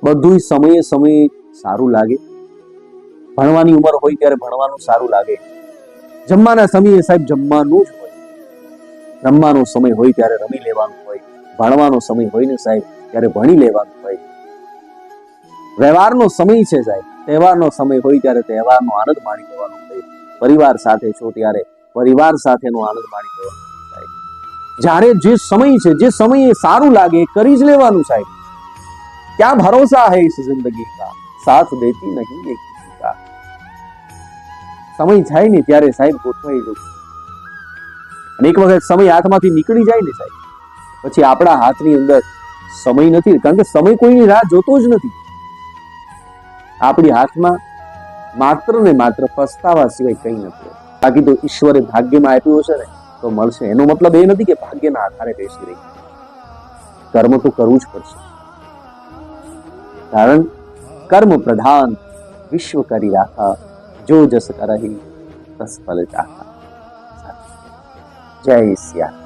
બધુંય સમયે સમયે સારું લાગે. ભણવાની ઉંમર હોય ત્યારે ભણવાનું સારું લાગે. જમવાના સમયે સાહેબ જમવાનું જ હોય. રમવાનો સમય હોય ત્યારે રમી લેવાનું હોય. ભણવાનો સમય હોય ને સાહેબ ત્યારે ભણી લેવાનું હોય. વ્યવહારનો સમય છે સાહેબ, તહેવારનો સમય હોય ત્યારે તહેવારનો આનંદ માણી લેવાનો હોય. પરિવાર સાથે છો ત્યારે પરિવાર સાથેનો આનંદ માણી લેવાનો સાહેબ. જ્યારે જે સમય છે, જે સમયે સારું લાગે કરી જ લેવાનું સાહેબ. क्या भरोसा है इस जिंदगी का, साथ देती नहीं एक किसी का. સમય જાય ને ત્યારે સાહેબ ગોઠવાઈ જવું. અને એક વખત સમય હાથમાંથી નીકળી જાય ને સાહેબ, પછી આપણા હાથની અંદર સમય નથી, કારણ કે સમય કોઈની રાહ જોતો જ નથી. આપણી હાથમાં માત્ર ને માત્ર પસ્તાવા સિવાય કંઈ નથી. બાકી તો ઈશ્વરે ભાગ્યમાં આપ્યું હશે ને તો મળશે. એનો મતલબ એ નથી કે ભાગ્યના આધારે બેસી રહી. કર્મ તો કરવું જ પડશે, કારણ કર્મ પ્રધાન વિશ્વ કરી રાખા, જો જસ કરહી તસ ફલ ચાહા. જય સિયા.